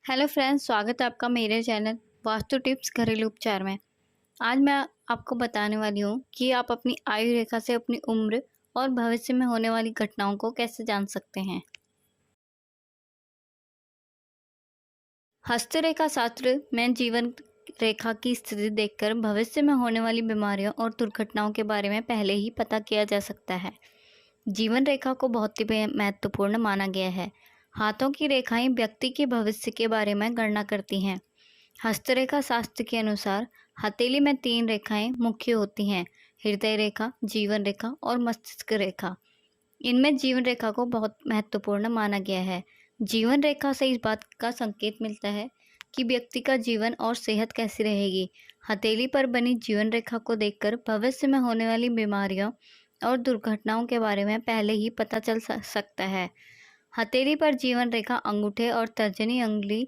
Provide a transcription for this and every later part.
Hello friends, स्वागत है आपका मेरे चैनल वास्तु टिप्स घरेलू उपचार में। आज मैं आपको बताने वाली हूँ कि आप अपनी आयु रेखा से अपनी उम्र और भविष्य में होने वाली घटनाओं को कैसे जान सकते हैं। हस्तरेखा शास्त्र में जीवन रेखा की स्थिति देखकर भविष्य में होने वाली बीमारियों और दुर्घटनाओं के बारे में पहले ही पता किया जा सकता है। जीवन रेखा को बहुत ही महत्वपूर्ण माना गया है। हाथों की रेखाएं व्यक्ति के भविष्य के बारे में गणना करती हैं। हस्तरेखा शास्त्र के अनुसार हथेली में 3 रेखाएं मुख्य होती हैं: हृदय रेखा, जीवन रेखा और मस्तिष्क रेखा। इनमें जीवन रेखा को बहुत महत्वपूर्ण माना गया है। जीवन रेखा से इस बात का संकेत मिलता है कि व्यक्ति का जीवन और सेहत कैसी रहेगी। हथेली पर बनी जीवन रेखा को देखकर भविष्य में होने वाली बीमारियों और दुर्घटनाओं के बारे में पहले ही पता चल सकता है। हथेली पर जीवन रेखा अंगूठे और तर्जनी उंगली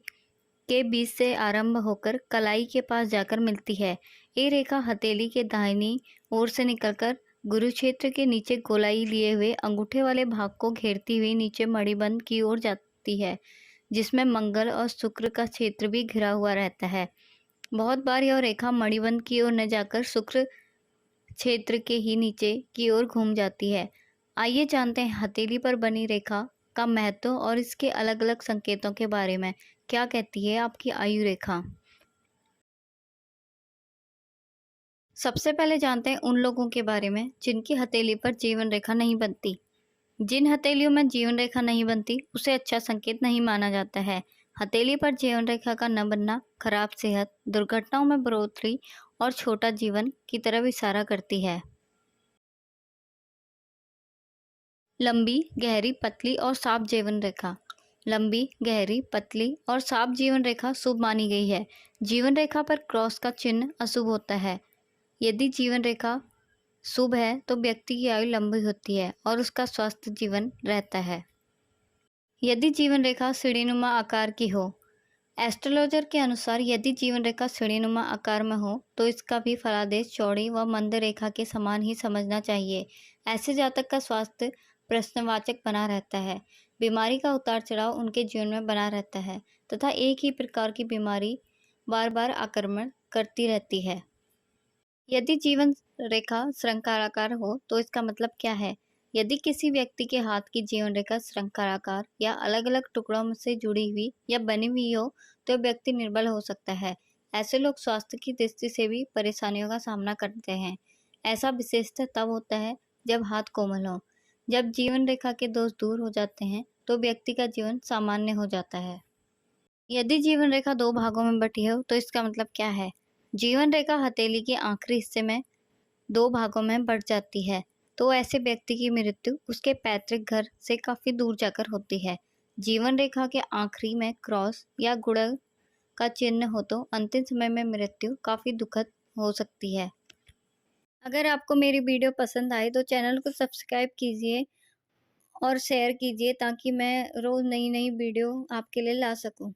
के बीच से आरंभ होकर कलाई के पास जाकर मिलती है। ये रेखा हथेली के दाहिनी ओर से निकलकर गुरु क्षेत्र के नीचे गोलाई लिए हुए अंगूठे वाले भाग को घेरती हुई नीचे मणिबंध की ओर जाती है, जिसमें मंगल और शुक्र का क्षेत्र भी घिरा हुआ रहता है। बहुत बार यह रेखा मणिबंध की ओर न जाकर शुक्र क्षेत्र के ही नीचे की ओर घूम जाती है। आइए जानते हैं हथेली पर बनी रेखा का महत्व और इसके अलग अलग संकेतों के बारे में। क्या कहती है आपकी आयु रेखा? सबसे पहले जानते हैं उन लोगों के बारे में जिनकी हथेली पर जीवन रेखा नहीं बनती। जिन हथेलियों में जीवन रेखा नहीं बनती उसे अच्छा संकेत नहीं माना जाता है। हथेली पर जीवन रेखा का न बनना खराब सेहत, दुर्घटनाओं में बढ़ोतरी और छोटा जीवन की तरफ इशारा करती है। लंबी, गहरी, पतली और साफ जीवन रेखा। लंबी, गहरी, पतली और साफ जीवन रेखा शुभ मानी गई है। जीवन रेखा पर क्रॉस का चिन्ह अशुभ होता है। यदि जीवन रेखा शुभ है तो व्यक्ति की आयु लंबी होती है और उसका स्वस्थ जीवन रहता है। यदि जीवन रेखा सीढ़ीनुमा आकार की हो। एस्ट्रोलॉजर के अनुसार यदि जीवन रेखा सीढ़ीनुमा आकार में हो तो इसका भी फलादेश चौड़ी व मंद रेखा के समान ही समझना चाहिए। ऐसे जातक का स्वास्थ्य प्रश्नवाचक बना रहता है। बीमारी का उतार चढ़ाव उनके जीवन में बना रहता है तथा एक ही प्रकार की बीमारी बार बार आक्रमण करती रहती है। यदि जीवन रेखा श्रृंखलाकार हो तो इसका मतलब क्या है? यदि किसी व्यक्ति के हाथ की जीवन रेखा श्रृंखलाकार या अलग अलग टुकड़ों से जुड़ी हुई या बनी हुई हो तो व्यक्ति निर्बल हो सकता है। ऐसे लोग स्वास्थ्य की दृष्टि से भी परेशानियों का सामना करते हैं। ऐसा विशेषतः तब होता है जब हाथ कोमल हो। जब जीवन रेखा के दोष दूर हो जाते हैं तो व्यक्ति का जीवन सामान्य हो जाता है। यदि जीवन रेखा 2 भागों में बटी हो तो इसका मतलब क्या है? जीवन रेखा हथेली के आखिरी हिस्से में 2 भागों में बढ़ जाती है तो ऐसे व्यक्ति की मृत्यु उसके पैतृक घर से काफी दूर जाकर होती है। जीवन रेखा के आखिरी में क्रॉस या गुणन का चिन्ह हो तो अंतिम समय में मृत्यु काफी दुखद हो सकती है। अगर आपको मेरी वीडियो पसंद आए तो चैनल को सब्सक्राइब कीजिए और शेयर कीजिए ताकि मैं रोज नई नई वीडियो आपके लिए ला सकूं।